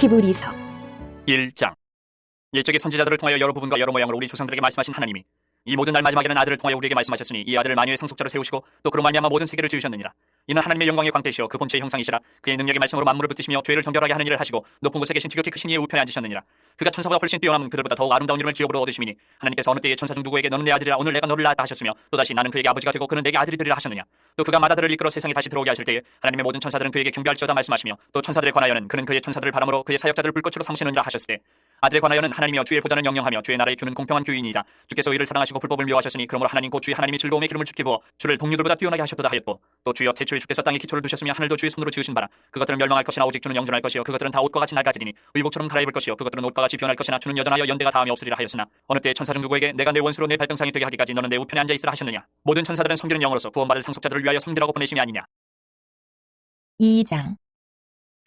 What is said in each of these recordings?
히브리서 1장. 옛적의 선지자들을 통하여 여러 부분과 여러 모양으로 우리 조상들에게 말씀하신 하나님이 이 모든 날 마지막에는 아들을 통하여 우리에게 말씀하셨으니 이 아들을 만유의 상속자로 세우시고 또 그로 말미암아 모든 세계를 지으셨느니라. 이는 하나님의 영광의 광대시여 그 본체의 형상이시라. 그의 능력의 말씀으로 만물을 붙드시며 죄를 정결하게 하는 일을 하시고 높은 곳에 계신 지극히 크신 이의 우편에 앉으셨느니라. 그가 천사보다 훨씬 뛰어남은 그들보다 더욱 아름다운 이름을 기업으로 얻으시미니 하나님께서 어느 때에 천사 중 누구에게 너는 내 아들이라 오늘 내가 너를 낳았다 하셨으며 또다시 나는 그에게 아버지가 되고 그는 내게 아들이 되리라 하셨느냐. 또 그가 마다들을 이끌어 세상에 다시 들어오게 하실 때에 하나님의 모든 천사들은 그에게 경배할지어다 말씀하시며 또 천사들에 관하여는 그는 그의 천사들을 바람으로 그의 사역자들을 불꽃으로 삼으시느니라 하셨을 때 아들에 관하여는 하나님이여 주의 보좌는 영영하며 주의 나라의 주는 공평한 주인이다. 주께서 의를 사랑하시고 불법을 미워하셨으니 그러므로 하나님 곧 주의 하나님이 즐거움의 기름을 주께 부어 주를 동료들보다 뛰어나게 하셨도다 하였고 또 주여 태초에 주께서 땅에 기초를 두셨으며 하늘도 주의 손으로 지으신 바라. 그것들은 멸망할 것이나 오직 주는 영존할 것이요 그것들은 다 옷과 같이 낡아지리니 의복처럼 갈아입을 것이요 그것들은 옷과 같이 변할 것이나 주는 여전하여 연대가 다음이 없으리라 하였으나 어느 때 천사 중 누구에게 내가 내 원수로 내 발등상이 되게 하기까지 너는 내 우편에 앉아 있으라 하셨느냐. 모든 천사들은 섬기는 영으로서 구원받을 상속자들을 위하여 섬기라고 보내심이 아니냐. 2장.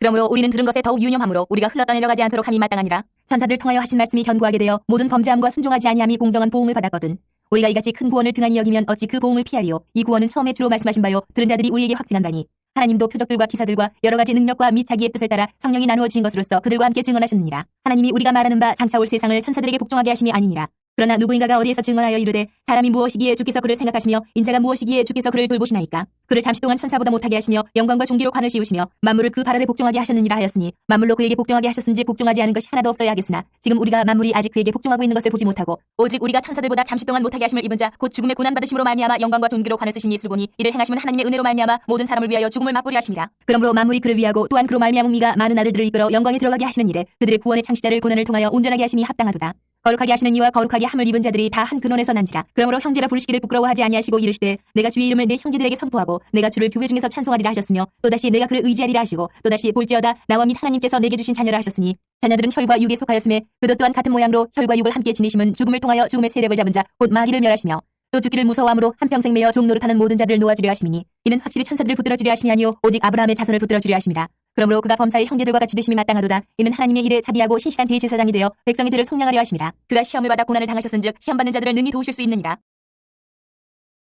그러므로 우리는 들은 것에 더욱 유념함으로 우리가 흘러떠내려가지 않도록 함이 마땅하니라. 천사들 통하여 하신 말씀이 견고하게 되어 모든 범죄함과 순종하지 아니함이 공정한 보응을 받았거든. 우리가 이같이 큰 구원을 등한히 여기면 어찌 그 보응을 피하리요. 이 구원은 처음에 주로 말씀하신 바요 들은 자들이 우리에게 확증한 바니 하나님도 표적들과 기사들과 여러 가지 능력과 및 자기의 뜻을 따라 성령이 나누어 주신 것으로서 그들과 함께 증언하셨느니라. 하나님이 우리가 말하는 바 장차 올 세상을 천사들에게 복종하게 하심이 아니니라. 그러나 누구인가가 어디에서 증언하여 이르되 사람이 무엇이기에 주께서 그를 생각하시며 인자가 무엇이기에 주께서 그를 돌보시나이까. 그를 잠시 동안 천사보다 못하게 하시며 영광과 존귀로 관을 씌우시며 만물을 그 발 아래 복종하게 하셨느니라 하였으니 만물로 그에게 복종하게 하셨은지 복종하지 않은 것이 하나도 없어야 하겠으나 지금 우리가 만물이 아직 그에게 복종하고 있는 것을 보지 못하고 오직 우리가 천사들보다 잠시 동안 못하게 하심을 입은 자 곧 죽음의 고난 받으심으로 말미암아 영광과 존귀로 관을 쓰신 예수를 보니 이를 행하심은 하나님의 은혜로 말미암아 모든 사람을 위하여 죽음을 맛보려 하심이라. 그러므로 만물이 그를 위하고 또한 그로 말미암아 우리가 많은 아들들을 이끌어 영광에 들어가게 하시는 일에 그들의 구원의 창시자를 고난을 통하여 온전하게 하심이 합당하도다. 거룩하게 하시는 이와 거룩하게 함을 입은 자들이 다 한 근원에서 난지라. 그러므로 형제라 부르시기를 부끄러워하지 아니하시고 이르시되 내가 주의 이름을 내 형제들에게 선포하고 내가 주를 교회 중에서 찬송하리라 하셨으며 또다시 내가 그를 의지하리라 하시고 또다시 볼지어다 나와 및 하나님께서 내게 주신 자녀라 하셨으니 자녀들은 혈과 육에 속하였음에 그도 또한 같은 모양으로 혈과 육을 함께 지니심은 죽음을 통하여 죽음의 세력을 잡은 자 곧 마귀를 멸하시며 또 죽기를 무서워함으로 한평생 매여 종 노릇하는 모든 자들을 놓아주려 하심이니 이는 확실히 천사들을 붙들어 주려 하심이 아니요 오직 아브라함의 자손을 붙들어 주려 하심이라. 그러므로 그가 범사의 형제들과 같이 되심이 마땅하도다. 이는 하나님의 일에 자비하고 신실한 대제사장이 되어 백성의 들을 속량하려 하심이라. 그가 시험을 받아 고난을 당하셨은즉 시험 받는 자들을 능히 도우실 수 있느니라.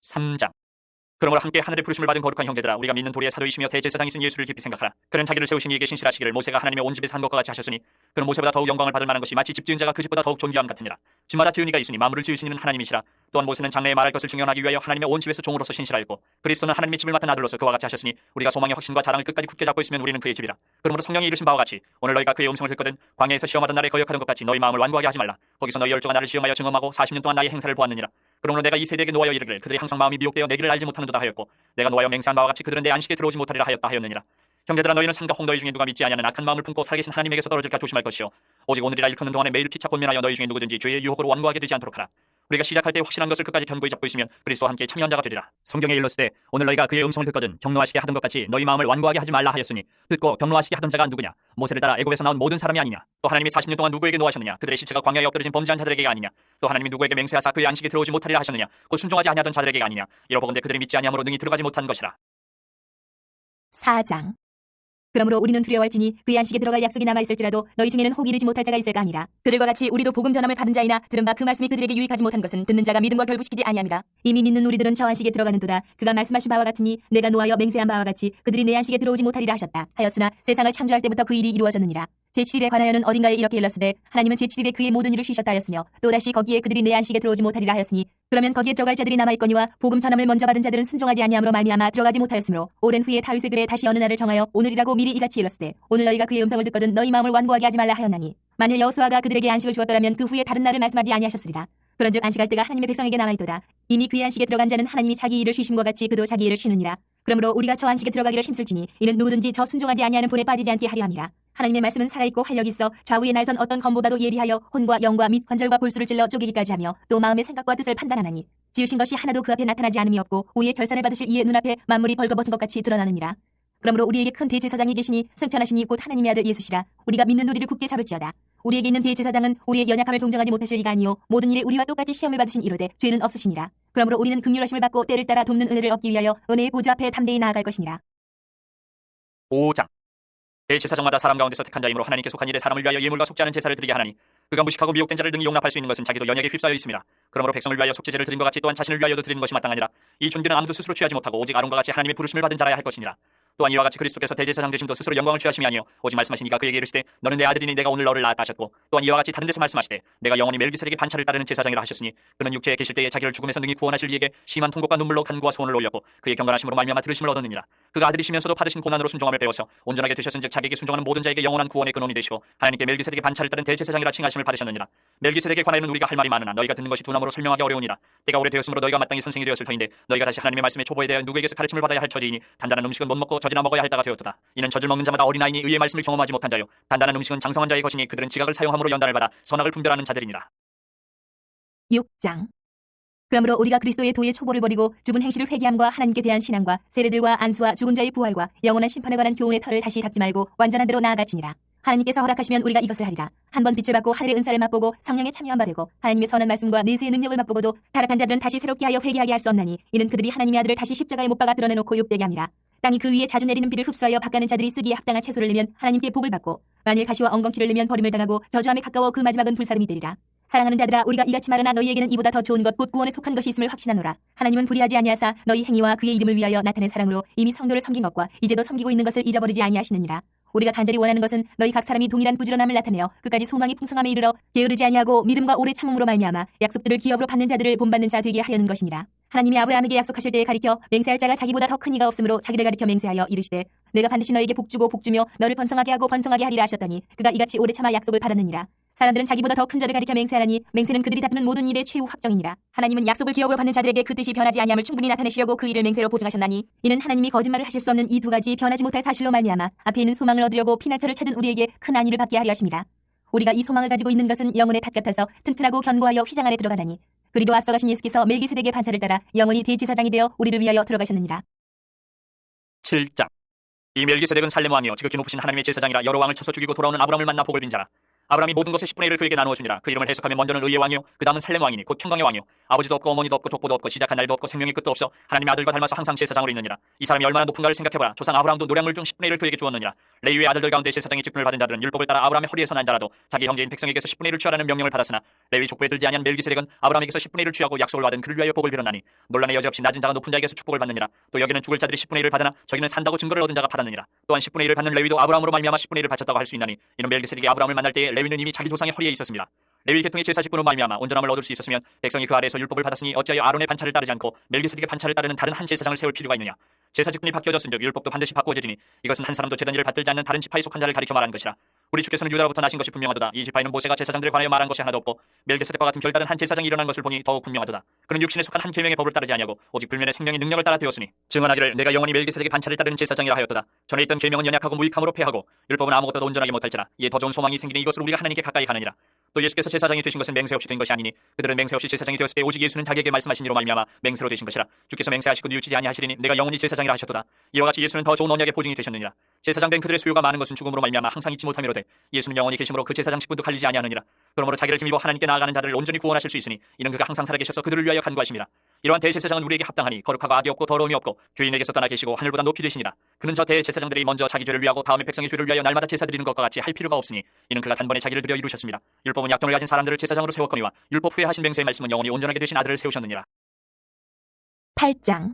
3장. 그러므로 함께 하늘의 부르심을 받은 거룩한 형제들아 우리가 믿는 도리의 사도이시며 대제사장이신 예수를 깊이 생각하라. 그는 자기를 세우신 이에게 신실하시기를 모세가 하나님의 온 집에서 한 것과 같이 하셨으니 그는 모세보다 더욱 영광을 받을 만한 것이 마치 집 지은 자가 그 집보다 더욱 존귀함 같으니라. 집마다 지은 이가 있으니 만물을 지으신 이는 하나님이시라. 또한 모세는 장래에 말할 것을 증언하기 위하여 하나님의 온 집에서 종으로서 신실하였고 그리스도는 하나님의 집을 맡은 아들로서 그와 같이 하셨으니 우리가 소망의 확신과 자랑을 끝까지 굳게 잡고 있으면 우리는 그의 집이라. 그러므로 성령이 이르신 바와 같이 오늘 너희가 그의 음성을 듣거든 광야에서 시험하던 날에 거역하던 것 같이 너희 마음을 완고하게 하지 말라. 거기서 너희 열조가 나를 시험하여 증언하고 40년 동안 나의 행사를 보았느니라. 그러므로 내가 이 세대에게 노하여 이르기를 그들이 항상 마음이 미혹되어 내 길을 알지 못하는도다 하였고 내가 노하여 맹세한 바와 같이 그들은 내 안식에 들어오지 못하리라 하였다 하였느니라. 형제들아 너희는 산과 홍 너희 중에 누가 믿지 아니하는 악한 마음을 품고 살아계신 하나님에게서 떨어질까 조심할 것이요 오직 오늘이라 일컫는 동안에 매일 피차 권면하여 너희 중에 누구든지 죄의 유혹으로 완고하게 되지 않도록 하라. 우리가 시작할 때 확실한 것을 끝까지 견고히 잡고 있으면 그리스도와 함께 참여한 자가 되리라. 성경에 일렀으되 오늘 너희가 그의 음성을 듣거든 경노하시게 하던 것 같이 너희 마음을 완고하게 하지 말라 하였으니 듣고 경노하시게 하던 자가 누구냐. 모세를 따라 애굽에서 나온 모든 사람이 아니냐. 또 하나님이 40년 동안 누구에게 노하셨느냐. 그들의 시체가 광야에 엎드려진 범죄한 자들에게가 아니냐. 또 하나님이 누구에게 맹세하사 그의 안식에 들어오지 못하리라 하셨느냐. 곧 순종하지 아니하던 자들에게가 아니냐. 이러보건대 그들이 믿지 아니함으로 능히 들어가지 못한 것이라. 4장. 그러므로 우리는 두려워할지니 그의 안식에 들어갈 약속이 남아있을지라도 너희 중에는 혹 이르지 못할 자가 있을까 하니라. 그들과 같이 우리도 복음 전함을 받은 자이나 들은 바 그 말씀이 그들에게 유익하지 못한 것은 듣는 자가 믿음과 결부시키지 아니함이라. 이미 믿는 우리들은 저 안식에 들어가는도다. 그가 말씀하신 바와 같으니 내가 노하여 맹세한 바와 같이 그들이 내 안식에 들어오지 못하리라 하셨다 하였으나 세상을 창조할 때부터 그 일이 이루어졌느니라. 제7일에 관하여는 어딘가에 이렇게 일렀으되 하나님은 제7일에 그의 모든 일을 쉬셨다 하였으며 또다시 거기에 그들이 내 안식에 들어오지 못하리라 하였으니 그러면 거기에 들어갈 자들이 남아있거니와 복음 전함을 먼저 받은 자들은 순종하지 아니함으로 말미암아 들어가지 못하였으므로 오랜 후에 다윗의 글에 다시 어느 날을 정하여 오늘이라고 미리 이같이 일렀으되 오늘 너희가 그의 음성을 듣거든 너희 마음을 완고하게 하지 말라 하였나니 만일 여호수아가 그들에게 안식을 주었더라면 그 후에 다른 날을 말씀하지 아니하셨으리라. 그런즉 안식할 때가 하나님의 백성에게 남아있도다. 이미 그의 안식에 들어간 자는 하나님이 자기 일을 쉬심과 같이 그도 자기 일을 쉬느니라. 그러므로 우리가 저 안식에 들어가기를 힘쓸지니 이는 누구든지 저 순종하지 아니하는 본에 빠지지 않게 하려 함이라. 하나님의 말씀은 살아있고 활력이 있어 좌우의 날선 어떤 검보다도 예리하여 혼과 영과 및 관절과 골수를 찔러 쪼개기까지 하며 또 마음의 생각과 뜻을 판단하나니 지으신 것이 하나도 그 앞에 나타나지 않음이 없고 우리의 결산을 받으실 이의 눈앞에 만물이 벌거벗은 것 같이 드러나느니라. 그러므로 우리에게 큰 대제사장이 계시니 승천하시니 곧 하나님의 아들 예수시라. 우리가 믿는 우리를 굳게 잡을지어다. 우리에게 있는 대제사장은 우리의 연약함을 동정하지 못하실 이가 아니요 모든 일에 우리와 똑같이 시험을 받으신 이로되 죄는 없으시니라. 그러므로 우리는 긍휼하심을 받고 때를 따라 돕는 은혜를 얻기 위하여 은혜의 보좌 앞에 담대히 나아갈 것이니라. 5장. 대제사장마다 사람 가운데서 택한 자이므로 하나님께 속한 일에 사람을 위하여 예물과 속죄하는 제사를 드리게 하나니 그가 무식하고 미혹된 자를 능히 용납할 수 있는 것은 자기도 연약에 휩싸여 있음이라. 그러므로 백성을 위하여 속죄제를 드린 것 같이 또한 자신을 위하여도 드리는 것이 마땅하니라. 이 존귀는 아무도 스스로 취하지 못하고 오직 아론과 같이 하나님의 부르심을 받은 자라야 할 것이니라. 또한 이와 같이 그리스도께서 대제사장 되심도 스스로 영광을 취하심이 아니요 오직 말씀하신 이가 그에게 이르시되 너는 내 아들이니 내가 오늘 너를 낳았다 하셨고, 또한 이와 같이 다른 데서 말씀하시되 내가 영원히 멜기세덱의 반차를 따르는 제사장이라 하셨으니 그는 육체에 계실 때에 자기를 죽음에서 능히 구원하실 이에게 심한 통곡과 눈물로 간구와 소원을 올렸고 그의 경건하심으로 말미암아 들으심을 얻었느니라. 그가 아들이시면서도 받으신 고난으로 순종함을 배워서 온전하게 되셨은즉 자기에게 순종하는 모든 자에게 영원한 구원의 근원이 되시고 하나님께 멜기세덱의 반차를 따른 대제사장이라 칭하심을 받으셨느니라. 멜기세덱에 관하여는 우리가 할 말이 많으나 너희가 듣는 것이 두나무로 설명하기 어려우니라. 때가 오래되었으므로 너희가 마땅히 선생이 되었을 터인데 너희가 다시 하나님의 말씀의 초보에 대하여 누구에게서 가르침을 받아야 할 처지이니 단단한 음식은 못 먹고 젖이나 먹어야 할 때가 되었도다. 이는 젖을 먹는 자마다 어린아이니 의의 말씀을 경험하지 못한 자요 단단한 음식은 장성한 자의 것이니 그들은 지각을 사용함으로 연단을 받아 선악을 분별하는 자들이니라. 6장. 그러므로 우리가 그리스도의 도의 초보를 버리고 죽은 행실을 회개함과 하나님께 대한 신앙과 세례들과 안수와 죽은 자의 부활과 영원한 심판에 관한 교훈의 털을 다시 닦지 말고 완전한 대로 나아가지니라. 하나님께서 허락하시면 우리가 이것을 하리라. 한 번 빛을 받고 하늘의 은사를 맛보고 성령에 참여한 바 되고 하나님의 선한 말씀과 내세의 능력을 맛보고도 타락한 자들은 다시 새롭게 하여 회개하게 할 수 없나니 이는 그들이 하나님의 아들을 다시 십자가에 못 박아 드러내놓고 욕되게 함이라. 땅이 그 위에 자주 내리는 비를 흡수하여 밭가는 자들이 쓰기에 합당한 채소를 내면 하나님께 복을 받고 만일 가시와 엉겅퀴를 내면 버림을 당하고 저주함에 가까워 그 마지막은 불사름이 되리라. 사랑하는 자들아 우리가 이같이 말하나 너희에게는 이보다 더 좋은 것 곧 구원에 속한 것이 있음을 확신하노라. 하나님은 불의하지 아니하사 너희 행위와 그의 이름을 위하여 나타낸 사랑으로 이미 성도를 섬긴 것과 이제도 섬기고 있는 것을 잊어버리지 아니하시느니라. 우리가 간절히 원하는 것은 너희 각 사람이 동일한 부지런함을 나타내어 끝까지 소망이 풍성함에 이르러 게으르지 아니하고 믿음과 오래 참음으로 말미암아 약속들을 기업으로 받는 자들을 본받는 자 되게 하려는 것이니라. 하나님이 아브라함에게 약속하실 때에 가리켜 맹세할 자가 자기보다 더 큰 이가 없으므로 자기를 가리켜 맹세하여 이르시되 내가 반드시 너에게 복주고 복주며 너를 번성하게 하고 번성하게 하리라 하셨더니 그가 이같이 오래 참아 약속을 받았느니라. 사람들은 자기보다 더 큰 자를 가리켜 맹세하라니 맹세는 그들이 다투는 모든 일의 최후 확정이니라. 하나님은 약속을 기업으로 받는 자들에게 그 뜻이 변하지 아니함을 충분히 나타내시려고 그 일을 맹세로 보증하셨나니 이는 하나님이 거짓말을 하실 수 없는 이 두 가지 변하지 못할 사실로 말미암아 앞에 있는 소망을 얻으려고 피난처를 찾은 우리에게 큰 안위를 받게 하려 하심이라. 우리가 이 소망을 가지고 있는 것은 영혼의 탓 같아서 튼튼하고 견고하여 휘장 안에 들어가나니 그리로 앞서가신 예수께서 멜기세덱의 반차를 따라 영원히 대제사장이 되어 우리를 위하여 들어가셨느니라. 7장. 이 멜기세덱은 살렘 왕이요 지극히 높으신 하나님의 제사장이라 여러 왕을 쳐서 죽이고 돌아오는 아브라함을 만나 복을 빈 자라. 아브라함이 모든 것의 10분의 1을 그에게 나누어 주니라. 그 이름을 해석하면 먼저는 의의 왕이요 그 다음은 살렘 왕이니 곧 평강의 왕이요 아버지도 없고 어머니도 없고 족보도 없고 시작한 날도 없고 생명의 끝도 없어 하나님의 아들과 닮아서 항상 제사장으로 있느니라. 이 사람이 얼마나 높은가를 생각해보라. 조상 아브라함도 노량물 중 10분의 1을 그에게 주었느니라. 레위의 아들들 가운데 제사장의 직분을 받은 자들은 율법을 따라 아브라함의 허리에 선한 자라도 자기 형제인 백성에게서 10분의 1을 취하라는 명령을 받았으나 레위 족보에 들지 아니한 멜기세덱은 아브라함에게서 10분의 1을 취하고 약속을 받은 그를 위하여 복을 빌었나니 논란의 여지 없이 낮은 자가 높은 자에게서 축복을 받느니라. 또 여기는 죽을 자들이 10분의 1을 받으나 저기는 산다고 증거를 얻은 자가 받았느니라. 또한 10분의 1을 받는 레위도 아브라함으로 말미암아 10분의 1을 바쳤다고 할 수 있나니 이는 멜기세덱이 아브라함을 만날 때에 레위는 이미 자기 조상의 허리에 있었습니다. 레위 계통의 제사 직분으로 말미암아 온전함을 얻을 수 있었으면 백성이 그 아래에서 율법을 받았으니 어찌하여 아론의 반차를 따르지 않고 멜기세덱의 반차를 따르는 다른 한 제사장을 세울 필요가 있느냐. 제사 직분이 바뀌어졌은즉 율법도 반드시 바꾸어지리니 이것은 한 사람도 제단 일을 받들지 않는 다른 지파에 속한 자를 가리켜 말하는 것이라. 우리 주께서는 유다로부터 나신 것이 분명하도다. 이 지파에는 모세가 제사장들에 관하여 말한 것이 하나도 없고 멜기세덱과 같은 별다른 한 제사장이 일어난 것을 보니 더욱 분명하도다. 그는 육신에 속한 한 계명의 법을 따르지 아니하고 오직 불면의 생명의 능력을 따라 되었으니 증언하기를 내가 영원히 멜기세덱의 반차를 따르는 제사장이라 하였도다. 전에 있던 계명은 연약하고 무익함으로 패하고 율법은 아무것도 온전하게 못할지라. 이에 더 좋은 소망이 생기니 이것을 우리가 하나님께 가까이 가느니라. 또 예수께서 제사장이 되신 것은 맹세 없이 된 것이 아니니 그들은 맹세 없이 제사장이 되었을 때 오직 예수는 자기에게 말씀하신 이로 말미암아 맹세로 되신 것이라. 주께서 맹세하시고 뉘우치지 아니하시리니 내가 영원히 제사장이라 하셨도다. 이와 같이 예수는 더 좋은 언약의 보증이 되셨느니라. 제사장 된 그들의 수요가 많은 것은 죽음으로 말미암아 항상 잊지 못함이로되 예수는 영원히 계심으로 그 제사장 직분도 갈리지 아니하느니라. 그러므로 자기를 힘입어 하나님께 나아가는 자들을 온전히 구원하실 수 있으니 이는 그가 항상 살아계셔서 그들을 위하여 간구하심이라. 이러한 대제사장은 우리에게 합당하니 거룩하고 악이 없고 더러움이 없고 주인에게서 떠나 계시고 하늘보다 높이 되시니라. 그는 저 대제사장들이 먼저 자기 죄를 위하고 다음에 백성의 죄를 위하여 날마다 제사 드리는 것과 같이 할 필요가 없으니 이는 그가 단번에 자기를 들여 이루셨습니다. 율법은 약점을 가진 사람들을 제사장으로 세웠거니와 율법 후에 하신 맹세의 말씀은 영원히 온전하게 되신 아들을 세우셨느니라. 8장.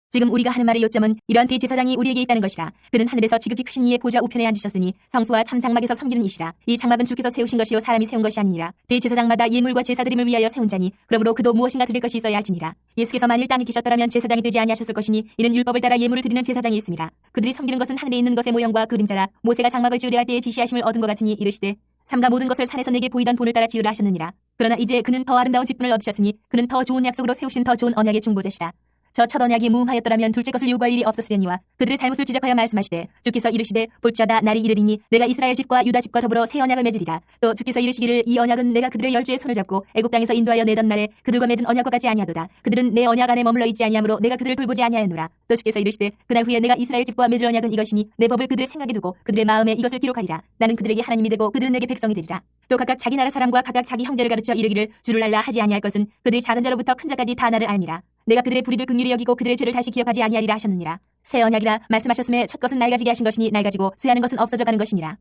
지금 우리가 하는 말의 요점은 이러한 대제사장이 우리에게 있다는 것이라. 그는 하늘에서 지극히 크신 이의 보좌 우편에 앉으셨으니 성소와 참 장막에서 섬기는 이시라. 이 장막은 주께서 세우신 것이요 사람이 세운 것이 아니니라. 대제사장마다 예물과 제사드림을 위하여 세운 자니 그러므로 그도 무엇인가 드릴 것이 있어야 할지니라. 예수께서 만일 땅에 계셨더라면 제사장이 되지 아니하셨을 것이니 이는 율법을 따라 예물을 드리는 제사장이 있습니다. 그들이 섬기는 것은 하늘에 있는 것의 모형과 그림자라. 모세가 장막을 지으려 할 때에 지시하심을 얻은 것 같으니 이르시되 삼가 모든 것을 산에서 내게 보이던 본을 따라 지으라 하셨느니라. 그러나 이제 그는 더 아름다운 직분을 얻으셨으니 그는 더 좋은 약속으로 세우신 더 좋은 언약의 중보자시라. 저 첫 언약이 무음하였더라면 둘째 것을 요구할 일이 없었으려니와 그들의 잘못을 지적하여 말씀하시되 주께서 이르시되 볼지어다 날이 이르리니 내가 이스라엘 집과 유다 집과 더불어 새 언약을 맺으리라. 또 주께서 이르시기를 이 언약은 내가 그들의 열주의 손을 잡고 애굽 땅에서 인도하여 내던 날에 그들과 맺은 언약과 같지 아니하도다. 그들은 내 언약 안에 머물러 있지 아니하므로 내가 그들을 돌보지 아니하였노라. 또 주께서 이르시되 그날 후에 내가 이스라엘 집과 맺을 언약은 이것이니 내 법을 그들의 생각에 두고 그들의 마음에 이것을 기록하리라. 나는 그들에게 하나님이 되고 그들은 내게 백성이 되리라. 또 각각 자기 나라 사람과 각각 자기 형제를 가르쳐 이르기를 주를 알라 하지 아니할 것은 그들이 작은 자로부터 큰 자까지 다 나를 알미라. 내가 그들의 불의를 긍휼히 여기고 그들의 죄를 다시 기억하지 아니하리라 하셨느니라. 새 언약이라 말씀하셨음에 첫 것은 낡아지게 하신 것이니 낡아지고 쇠하는 것은 없어져 가는 것이니라.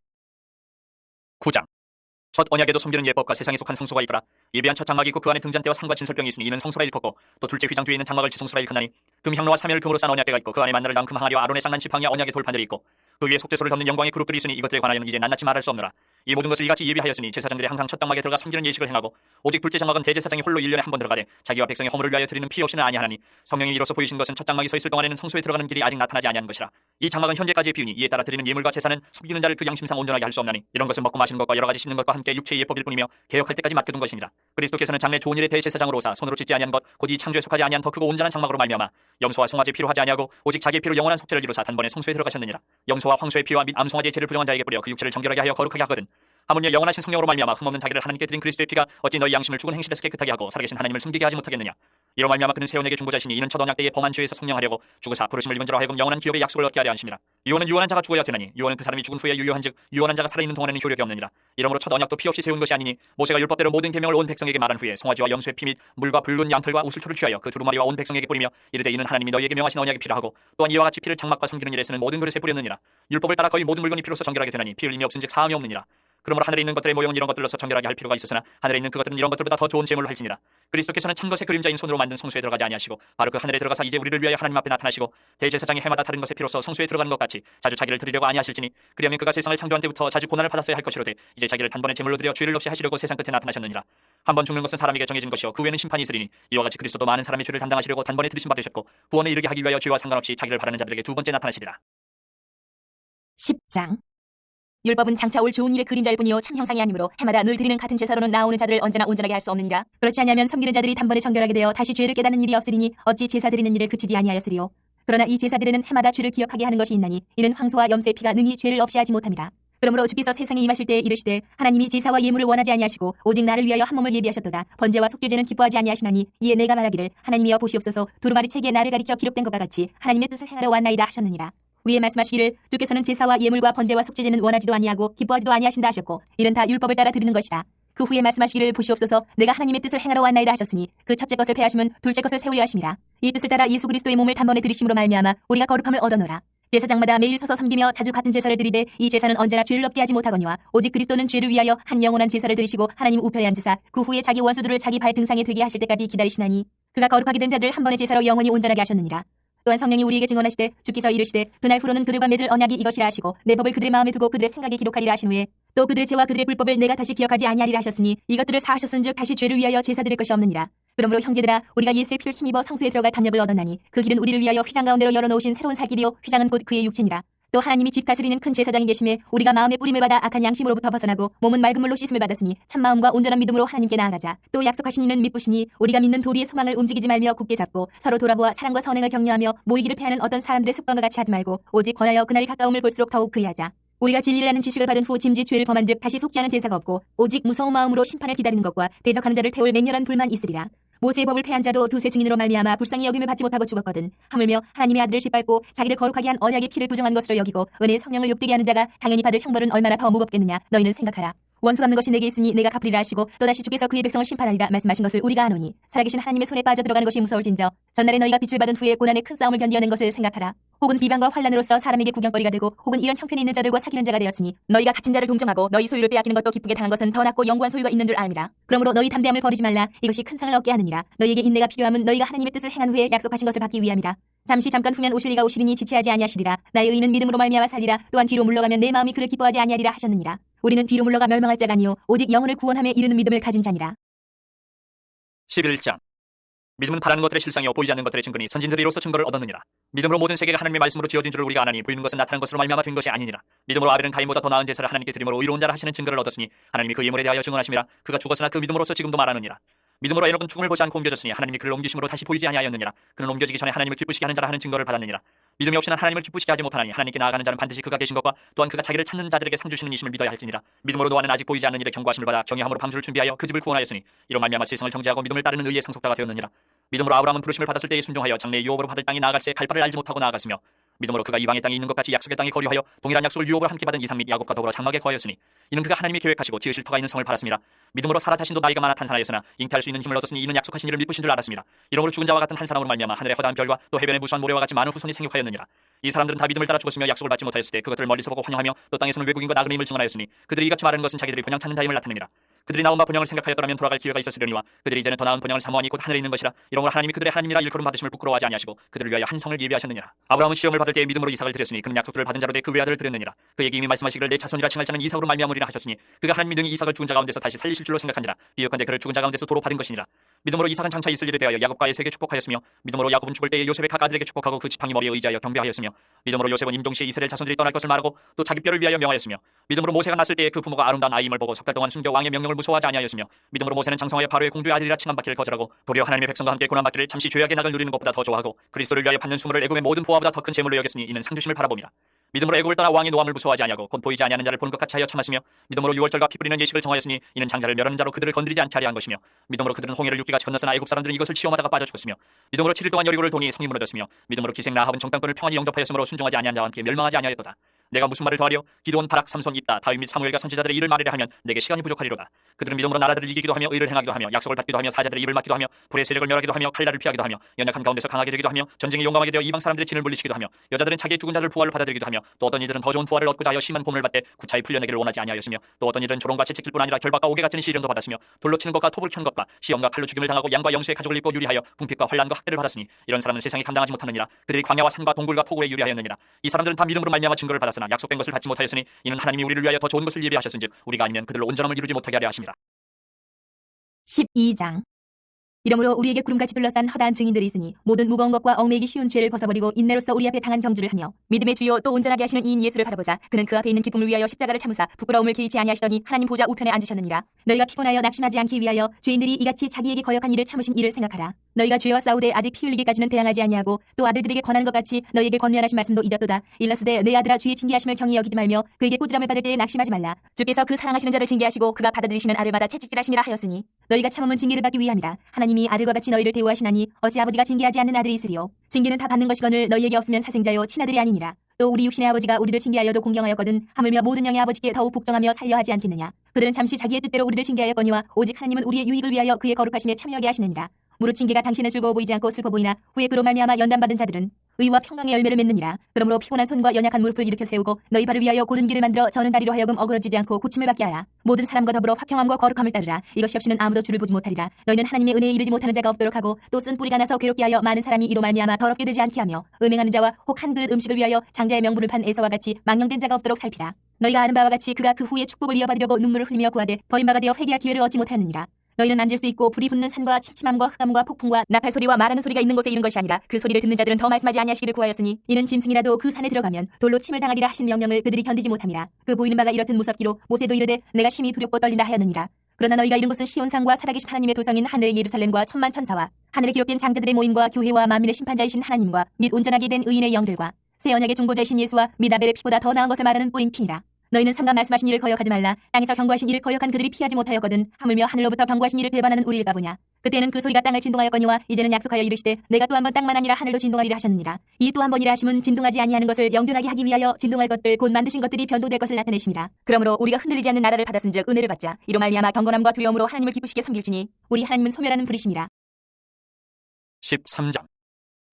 9장. 첫 언약에도 섬기는 예법과 세상에 속한 성소가 있더라. 예비한 첫 장막이 있고 그 안에 등잔대와 상과 진설병이 있으니 이는 성소라 일컫고, 또 둘째 휘장 뒤에 있는 장막을 지성소라 일컫나니 금 향로와 사면을 금으로 싼 언약궤가 있고 그 안에 만나를 담금 항아리와 아론의 쌍난 지팡이와 언약의 돌판들이 있고 그 위에 속죄소를 덮는 영광의 그룹들이 있으니 이것들에 관하여는 이제 낱낱이 말할 수 없노라. 이 모든 것을 이같이 예비하였으니 제사장들이 항상 첫 장막에 들어가 섬기는 예식을 행하고 오직 둘째 장막은 대제사장이 홀로 1년에 한 번 들어가되 자기와 백성의 허물을 위하여 드리는 피 없이는 아니하나니 성령이 이로써 보이신 것은 첫 장막이 서 있을 동안에는 성소에 들어가는 길이 아직 나타나지 아니하는 것이라. 이 장막은 현재까지의 비유니 이에 따라 드리는 예물과 제사는 섬기는 자를 그 양심상 온전하게 할 수 없나니 이런 것은 먹고 마시는 것과 여러 가지 씻는 것과 함께 육체의 예법일 뿐이며 개혁할 때까지 맡겨둔 것이니라. 그리스도께서는 장래 좋은 일의 대제사장으로 오사 손으로 짓지 아니한 것 곧 이 창조에 속하지 아니한 더 크고 온전한 장막으로 말미암아 염소와 송아지 피로 하지 아니하고 오직 자기의 피로 영원한 속죄를 이루사 단번에 성소에 들어가셨느니라. 염소와 황소의 피와 및 암송아지의 죄를 부정한 자에게 뿌려 그 육체를 정결하게 하여 거룩하게 하거든. 하물며 영원하신 성령으로 말미암아 흠없는 자기를 하나님께 드린 그리스도의 피가 어찌 너희 양심을 죽은 행실에서 깨끗하게 하고 살아계신 하나님을 숨기게 하지 못하겠느냐. 이로 말미암아 그는 새 언약의 중보자시니 이는 첫 언약 때의 범한 죄에서 속량하려고 죽으사 부르심을 입은 자로 하여금 영원한 기업의 약속을 얻게 하려 하심이라. 유언은 유언한 자가 죽어야 되나니 유언은 그 사람이 죽은 후에 유효한즉 유언한 자가 살아있는 동안에는 효력이 없느니라. 이러므로 첫 언약도 피 없이 세운 것이 아니니 모세가 율법대로 모든 계명을 온 백성에게 말한 후에 송아지와 염소의 피 및 물과 붉은 양털과 우슬초를 취하여 그 두루마리와 온 백성에게 뿌리며 이르되 이는 하나님이 너희에게 명하신 언약이 피라 하고 또한 이와 같이 피를 장막과 섬기는 일에 쓰는 모든 그릇에 뿌렸느니라. 율법을 따라 거의 모든 물건이 피로써 정결하게 되나니 피 흘림이 없은즉 사함이 없느니라. 그러므로 하늘에 있는 것들의 모형은 이런 것들로서 정결하게 할 필요가 있었으나 하늘에 있는 그것들은 이런 것들보다 더 좋은 제물로 할지니라. 그리스도께서는 참 것의 그림자인 손으로 만든 성소에 들어가지 아니하시고 바로 그 하늘에 들어가사 이제 우리를 위하여 하나님 앞에 나타나시고 대제사장이 해마다 다른 것의 피로써 성소에 들어가는 것 같이 자주 자기를 드리려고 아니하실지니 그리하면 그가 세상을 창조한 때부터 자주 고난을 받았어야 할 것이로되 이제 자기를 단번에 제물로 드려 죄를 없이 하시려고 세상 끝에 나타나셨느니라. 한 번 죽는 것은 사람에게 정해진 것이요 그 후에는 심판이 있으리니 이와 같이 그리스도도 많은 사람의 죄를 담당하시려고 단번에 들이심 받으셨고 구원에 이르게 하기 위하여 죄와 상관없이 자기를 바라는 자들에게 두 번째 나타나시리라. 10장. 율법은 장차 올 좋은 일의 그림자일 뿐이요 참 형상이 아니므로 해마다 늘 드리는 같은 제사로는 나오는 자들을 언제나 온전하게 할 수 없느니라. 그렇지 아니하면 섬기는 자들이 단번에 정결하게 되어 다시 죄를 깨닫는 일이 없으리니 어찌 제사 드리는 일을 그치지 아니하였으리요. 그러나 이 제사들에는 해마다 죄를 기억하게 하는 것이 있나니 이는 황소와 염소의 피가 능히 죄를 없이 하지 못함이라. 그러므로 주께서 세상에 임하실 때에 이르시되 하나님이 제사와 예물을 원하지 아니하시고 오직 나를 위하여 한 몸을 예비하셨도다. 번제와 속죄제는 기뻐하지 아니하시나니 이에 내가 말하기를 하나님이여 보시옵소서 두루마리 책에 나를 가리켜 기록된 것과 같이 하나님의 뜻을 행하러 왔나이다 하셨느니라. 위에 말씀하시기를 주께서는 제사와 예물과 번제와 속죄제는 원하지도 아니하고 기뻐하지도 아니하신다 하셨고 이는 다 율법을 따라 드리는 것이다. 그 후에 말씀하시기를 보시옵소서 내가 하나님의 뜻을 행하러 왔나이다 하셨으니 그 첫째 것을 폐하심은 둘째 것을 세우려 하심이라. 이 뜻을 따라 예수 그리스도의 몸을 단번에 들이심으로 말미암아 우리가 거룩함을 얻어노라. 제사장마다 매일 서서 섬기며 자주 같은 제사를 드리되 이 제사는 언제나 죄를 없게 하지 못하거니와 오직 그리스도는 죄를 위하여 한 영원한 제사를 드리시고 하나님 우편에 앉으사 그 후에 자기 원수들을 자기 발 등상에 되게 하실 때까지 기다리시나니 그가 거룩하게 된 자들을 한 번의 제사로 영원히 온전하게 하셨느니라. 또한 성령이 우리에게 증언하시되 주께서 이르시되 그날 후로는 그들과 맺을 언약이 이것이라 하시고 내 법을 그들의 마음에 두고 그들의 생각에 기록하리라 하신 후에 또 그들의 죄와 그들의 불법을 내가 다시 기억하지 아니하리라 하셨으니 이것들을 사하셨은즉 다시 죄를 위하여 제사 드릴 것이 없느니라. 그러므로 형제들아 우리가 예수의 피를 힘입어 성소에 들어갈 담력을 얻었나니 그 길은 우리를 위하여 휘장 가운데로 열어놓으신 새로운 살 길이요 휘장은 곧 그의 육체니라. 또 하나님이 집 다스리는 큰 제사장이 계심에 우리가 마음의 뿌림을 받아 악한 양심으로부터 벗어나고 몸은 맑은 물로 씻음을 받았으니 참마음과 온전한 믿음으로 하나님께 나아가자. 또 약속하신 이는 믿으시니 우리가 믿는 도리의 소망을 움직이지 말며 굳게 잡고 서로 돌아보아 사랑과 선행을 격려하며 모이기를 패하는 어떤 사람들의 습관과 같이 하지 말고 오직 권하여 그날이 가까움을 볼수록 더욱 그리하자. 우리가 진리를 아는 지식을 받은 후 짐짓 죄를 범한 즉 다시 속지 않은 대사가 없고 오직 무서운 마음으로 심판을 기다리는 것과 대적하는 자를 태울 맹렬한 불만 있으리라. 모세의 법을 폐한 자도 두세 증인으로 말미암아 불쌍히 여김을 받지 못하고 죽었거든. 하물며 하나님의 아들을 짓밟고 자기를 거룩하게 한 언약의 피를 부정한 것으로 여기고 은혜의 성령을 욕되게 하는 자가 당연히 받을 형벌은 얼마나 더 무겁겠느냐. 너희는 생각하라. 원수 갚는 것이 내게 있으니 내가 갚으리라 하시고 또다시 주께서 그의 백성을 심판하리라 말씀하신 것을 우리가 아노니 살아계신 하나님의 손에 빠져 들어가는 것이 무서울진저 전날에 너희가 빛을 받은 후에 고난의 큰 싸움을 견디어낸 것을 생각하라. 혹은 비방과 환난으로서 사람에게 구경거리가 되고 혹은 이런 형편이 있는 자들과 사귀는 자가 되었으니 너희가 갇힌 자를 동정하고 너희 소유를 빼앗기는 것도 기쁘게 당한 것은 더 낫고 영구한 소유가 있는 줄 알미라. 그러므로 너희 담대함을 버리지 말라. 이것이 큰 상을 얻게 하느니라. 너희에게 인내가 필요함은 너희가 하나님의 뜻을 행한 후에 약속하신 것을 받기 위함이라. 잠깐 후면 오실 이가 오시리니 지체하지 아니하시리라. 나의 의인은 믿음으로 말미암아 살리라. 또한 뒤로 물러가면 내 마음이 그를 기뻐하지 아니하리라 하셨느니라. 우리는 뒤로 물러가 멸망할 자가 아니요 오직 영혼을 구원함에 이르는 믿음을 가진 자니라. 11장. 믿음은 바라는 것들의 실상이요 보이지 않는 것들의 증거니 선진들이 이로써 증거를 얻었느니라. 믿음으로 모든 세계가 하나님의 말씀으로 지어진 줄을 우리가 아나니 보이는 것은 나타난 것으로 말미암아 된 것이 아니니라. 믿음으로 아벨은 가인보다 더 나은 제사를 하나님께 드림으로 의로운 자라 하시는 증거를 얻었으니 하나님이 그 예물에 대하여 증언하심이라. 그가 죽었으나 그 믿음으로써 지금도 말하느니라. 믿음으로 에녹은 죽음을 보지 않고 옮겨졌으니 하나님이 그를 옮기심으로 다시 보이지 아니하였느니라. 그는 옮겨지기 전에 하나님을 기쁘시게 하는 자라 하는 증거를 받았느니라. 믿음이 없이는 하나님을 기쁘시게 하지 못하나니 하나님께 나아가는 자는 반드시 그가 계신 것과 또한 그가 자기를 찾는 자들에게 상 주시는 이심을 믿어야 할지니라. 믿음으로 노아는 아직 보이지 않는 일에 경고하심을 받아 경외함으로 방주를 준비하여 그 집을 구원하였으니 이로 말미암아 세상을 정죄하고 믿음을 따르는 의의 상속자가 되었느니라. 믿음으로 아브라함은 부르심을 받았을 때에 순종하여 장래의 유업으로 받을 땅이 나아갈새 갈 바를 알지 못하고 나아갔으며 믿음으로 그가 이방의 땅에 있는 것 같이 약속의 땅에 거류하여 동일한 약속을 유업으로 함께 받은 이삭 및 야곱과 더불어 장막에 거하였으니 이는 그가 하나님이 계획하시고 지으실 터가 있는 성을 바랐습니다. 믿음으로 사라 자신도 나이가 많아 탄산하였으나 잉태할 수 있는 힘을 얻었으니 이는 약속하신 이를 믿으신 줄 알았습니다. 이러므로 죽은 자와 같은 한 사람으로 말미암아 하늘의 허다한 별과 또 해변의 무수한 모래와 같이 많은 후손이 생육하였느니라. 이 사람들은 다 믿음을 따라 죽었으며 약속을 받지 못하였을 때 그것들을 멀리서 보고 환영하며 또 땅에서는 외국인과 나그네 임을 증언하였으니 그들이 이같이 말하는 것은 자기들이 본향 찾는 자임을 나타냅니다. 그들이 나온 바 본향을 생각하였더라면 돌아갈 기회가 있었으려니와 그들이 이제는 더 나은 본향을 사모하니 곧 하늘에 있는 것이라. 이러므로 하나님이 그들의 하나님이라 일컬음 받으심을 부끄러워하지 아니하시고 그들을 위하여 한 성을 예비하셨느니라. 아브라함은 시험을 받을 때에 믿음으로 이삭을 드렸으니 그는 약속들을 받은 자로 돼 그 외아들을 드렸느니라. 그에게 이미 말씀하시기를 내 자손이라 칭할 자는 이삭으로 말미암으리라 하셨으니 그가 하나님이 능히 이삭을 죽은 자 가운데서 다시 살리실 줄로 생각한지라. 비유컨대 그를 죽은 자 가운데서 도로 받은 것이니라. 믿음으로 이삭은 장차 있을 일에 대하여 야곱과 에서에게 축복하였으며 믿음으로 야곱은 죽을 때에 요셉의 각 아들에게 축복하고 그 지팡이 머리에 의지하여 경배하였으며 믿음으로 요셉은 임종시에 이스라엘 자손들이 떠날 것을 말하고 또 자기 뼈를 위하여 명하였으며 믿음으로 모세가 났을 때에 그 부모가 아름다운 아이임을 보고 석 달 동안 숨겨 왕의 명령을 무서워하지 아니하였으며 믿음으로 모세는 장성하여 바로의 공주의 아들이라 칭함받기를 거절하고 도리어 하나님의 백성과 함께 고난받기를 잠시 죄악의 낙을 누리는 것보다 더 좋아하고 그리스도를 위하여 받는 수모를 애굽의 모든 보화보다 더 큰 재물로 여겼으니 이는 상주심을 바라봅니다. 믿음으로 애굽을 떠나 왕의 노함을 무서워하지 아니하고 곧 보이지 아니하는 자를 보는 것 같이 하여 참았으며 믿음으로 유월절과 피 뿌리는 예식을 정하였으니 이는 장자를 멸하는 자로 그들을 건드리지 않게 하려 한 것이며 믿음으로 그들은 홍해를 육기같이 건넜으나 애굽 사람들은 이것을 치험하다가 빠져 죽었으며 믿음으로 7일 동안 여리고를 동이 성이 무너졌으며 믿음으로 기생 라합은 정탐꾼을 평안히 영접하였으므로 순종하지 아니한 자와 함께 멸망하지 아니하였도다. 내가 무슨 말을 더하려? 기드온, 바락, 삼손, 입다, 다윗 및 사무엘과 선지자들의 일을 말하려 하면 내게 시간이 부족하리로다. 그들은 믿음으로 나라들을 이기기도 하며 의를 행하기도 하며 약속을 받기도 하며 사자들의 입을 막기도 하며 불의 세력을 멸하기도 하며 칼날을 피하기도 하며 연약한 가운데서 강하게 되기도 하며 전쟁에 용감하게 되어 이방 사람들의 진을 물리치기도 하며 여자들은 자기의 죽은 자를 부활을 받아들이기도 하며 또 어떤 이들은 더 좋은 부활을 얻고자 하여 심한 고문을 받되 구차히 풀려내기를 원하지 아니하였으며 또 어떤 이들은 조롱과 채찍질 뿐 아니라 결박과 옥에 갇히는 시련도 받았으며 돌로 치는 것과 톱을 켠 것과 시험과 칼로 죽임을 당하고 양과 영수의 가죽을 입고 유리하여 궁핍과 환난과 학대를 받았으니 이런 사람은 세상이 감당하지 못하느니라. 그들이 광야와 산과 동굴과 토굴에 유리하였느니라. 이 사람들은 다 믿음으로 말미암아 증거를 받았으나 약속된 것을 받지 못하였으니 이는 하나님이 우리를 위하여 더 좋은 것을 예비하셨은즉 우리가 아니면 그들로 온전함을 이루지 못하게 하려 하심이라. 12장. 이러므로 우리에게 구름같이 둘러싼 허다한 증인들이 있으니 모든 무거운 것과 얽매이기 쉬운 죄를 벗어버리고 인내로써 우리 앞에 당한 경주를 하며 믿음의 주요 또 온전하게 하시는 이인 예수를 바라보자. 그는 그 앞에 있는 기쁨을 위하여 십자가를 참으사 부끄러움을 개의치 아니하시더니 하나님 보좌 우편에 앉으셨느니라. 너희가 피곤하여 낙심하지 않기 위하여 죄인들이 이같이 자기에게 거역한 일을 참으신 이를 생각하라. 너희가 죄와 싸우되 아직 피 흘리기까지는 대항하지 아니하고 또 아들들에게 권하는 것 같이 너희에게 권면하신 말씀도 잊었도다. 일러스되 내 아들아 주의 징계하심을 경히 여기지 말며 그에게 꾸지람을 받을 때에 낙심하지 말라. 주께서 그 사랑하시는 자를 징계하시고 그가 받아들이시는 아들마다 채찍질하심이라 하였으니 너희가 참음은 징계를 받기 위함이라. 하나님이 아들과 같이 너희를 대우하시나니 어찌 아버지가 징계하지 않는 아들이 있으리요. 징계는 다 받는 것이거늘 너희에게 없으면 사생자요 친아들이 아니니라. 또 우리 육신의 아버지가 우리를 징계하여도 공경하였거든 하물며 모든 영의 아버지께 더욱 복종하며 살려 하지 않겠느냐. 그들은 잠시 자기의 뜻대로 우리를 징계하였거니와 오직 하나님은 우리의 유익을 위하여 그의 거룩하심에 참여하게 하시느니라. 무릇 징계가 당신은 즐거워 보이지 않고 슬퍼 보이나 후에 그로 말미암아 연단받은 자들은 의와 평강의 열매를 맺느니라. 그러므로 피곤한 손과 연약한 무릎을 일으켜 세우고 너희 발을 위하여 고른 길을 만들어 저는 다리로 하여금 어그러지지 않고 고침을 받게 하라. 모든 사람과 더불어 화평함과 거룩함을 따르라. 이것이 없이는 아무도 주를 보지 못하리라. 너희는 하나님의 은혜에 이르지 못하는 자가 없도록 하고 또 쓴 뿌리가 나서 괴롭게 하여 많은 사람이 이로 말미암아 더럽게 되지 않게 하며 음행하는 자와 혹 한 그릇 음식을 위하여 장자의 명분을 판 에서와 같이 망령된 자가 없도록 살피라. 너희가 아는 바와 같이 그가 그 후에 축복을 이어받으려고 눈물을 흘리며 구하되 버림바가 되어 회개할 기회를 얻지 못하였느니라. 너희는 앉을 수 있고 불이 붙는 산과 침침함과 흑암과 폭풍과 나팔 소리와 말하는 소리가 있는 곳에 이른 것이 아니라 그 소리를 듣는 자들은 더 말씀하지 아니하시기를 구하였으니 이는 짐승이라도 그 산에 들어가면 돌로 침을 당하리라 하신 명령을 그들이 견디지 못함이라. 그 보이는 바가 이렇듯 무섭기로 모세도 이르되 내가 심히 두렵고 떨린다 하였느니라. 그러나 너희가 이른 곳은 시온산과 살아계신 하나님의 도성인 하늘의 예루살렘과 천만 천사와 하늘에 기록된 장자들의 모임과 교회와 만민의 심판자이신 하나님과 및 온전하게 된 의인의 영들과 새 언약의 중보자이신 예수와 및 아벨의 피보다 더 나은 것을 말하는 뿌린 피니라. 너희는 상가 말씀하신 일을 거역하지 말라. 땅에서 경고하신 일을 거역한 그들이 피하지 못하였거든 하물며 하늘로부터 경고하신 일을 배반하는 우리를 가보냐. 그때는 그 소리가 땅을 진동하였거니와 이제는 약속하여 이르시되 내가 또 한 번 땅만 아니라 하늘도 진동하리라 하셨느니라. 이 또 한 번이라 하심은 진동하지 아니하는 것을 영존하게 하기 위하여 진동할 것들 곧 만드신 것들이 변동될 것을 나타내심이라. 그러므로 우리가 흔들리지 않는 나라를 받았은즉 은혜를 받자. 이로 말미암아 경건함과 두려움으로 하나님을 기쁘시게 섬길지니 우리 하나님은 소멸하는 분이심이라. 13장.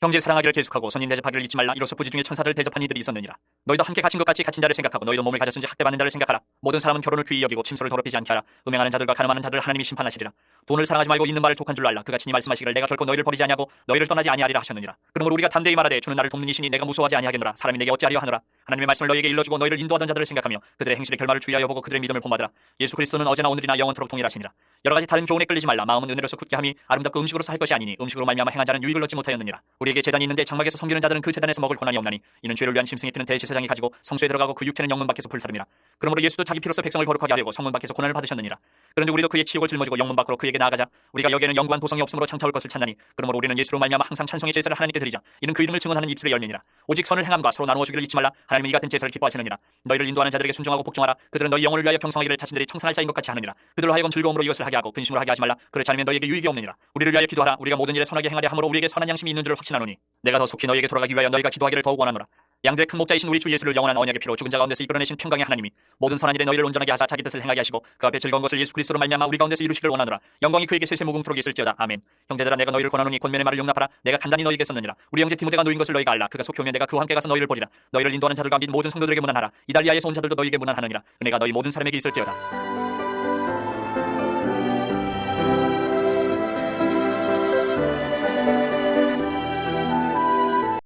형제 사랑하기를 계속하고 선인 대접하기를 잊지 말라. 이로써 부지 중에 천사들을 대접한 이들이 있었느니라. 너희도 함께 갇힌 것 같이 갇힌 자를 생각하고 너희도 몸을 가졌은지 학대받는 자를 생각하라. 모든 사람은 결혼을 귀히 여기고 침소를 더럽히지 않게 하라. 음행하는 자들과 가늠하는 자들을 하나님이 심판하시리라. 돈을 사랑하지 말고 있는 말을 족한 줄 알라. 그가 친히 말씀하시기를 내가 결코 너희를 버리지 아니하고 너희를 떠나지 아니하리라 하셨느니라. 그러므로 우리가 담대히 말하되 주는 나를 돕는 이시니 내가 무서워하지 아니하겠노라. 사람이 내게 어찌하리요 하노라. 하나님의 말씀을 너희에게 일러주고 너희를 인도하던 자들을 생각하며 그들의 행실의 결말을 주의하여 보고 그들의 믿음을 본받으라. 예수 그리스도는 어제나 오늘이나 영원토록 동일하시니라. 여러 가지 다른 교훈에 끌리지 말라. 마음은 은혜로서 굳게 함이 아름답고 음식으로서 할 것이 아니니 음식으로 말미암아 행한 자는 유익을 얻지 못하였느니라. 우리에게 제단이 있는데 장막에서 섬기는 자들은 그 제단에서 먹을 권한이 없나니 이는 죄를 위한 짐승의 피는 대제사장이 가지고 성소에 들어가고 그 육체는 영문 밖에서 불사름이라. 그러므로 예수도 자기 피로서 백성을 거룩하게 하려고 성문 밖에서 고난을 받으셨느니라. 그런데 우리도 그의 치욕을 짊어지고 영문 밖으로 그에게 나아가자. 우리가 여기에는 영구한 보성이 없으므로 창타올 것을 찾나니 그러므로 우리는 예수로 말미암아 항상 찬송의 제사를 하나님께 드리자. 이는 그 이름을 증언하는 입술의 열매니라. 오직 선을 행함과 서로 나누어 주기를 잊지 말라. 하나님은 이 같은 제사를 기뻐하시느니라. 너희를 인도하는 자들에게 순종하고 복종하라. 그들은 너희 영혼을 위하여 평성하기를 자신들이 청산할 자인 것 같이 하느니라. 그들로 하여금 즐거움으로 이것을 하게 하고 근심으로 하게 하지 말라. 그렇지 않으면 너희에게 유익이 없느니라. 우리를 위하여 기도하라. 우리가 모든 일에 선하게 행하려 함으로 우리에게 선한 양심이 있는 줄을 확신하노니 내가 더 속히 너희에게 돌아가기 위하여 너희가 기도하기를 더욱 원하노라. 양들의 큰 목자이신 우리 주 예수를 영원한 언약의 피로 죽은 자 가운데서 이끌어내신 평강의 하나님이 모든 선한 일에 너희를 온전하게 하사 자기 뜻을 행하게 하시고 그 앞에 즐거운 것을 예수 그리스도로 말미암아 우리 가운데서 이루시기를 원하노라. 영광이 그에게 세세 무궁토록 있을지어다. 아멘. 형제들아, 내가 너희를 권하노니 권면의 말을 용납하라. 내가 간단히 너희에게 썼느니라. 우리 형제 디모데가 놓인 것을 너희가 알라. 그가 속히 오면 내가 그와 함께 가서 너희를 보리라. 너희를 인도하는 자들과 및 모든 성도들에게 문안하라. 이달리아의 온 자들도 너희에게 문안하느니라. 은혜가 너희 모든 사람에게 있을지어다.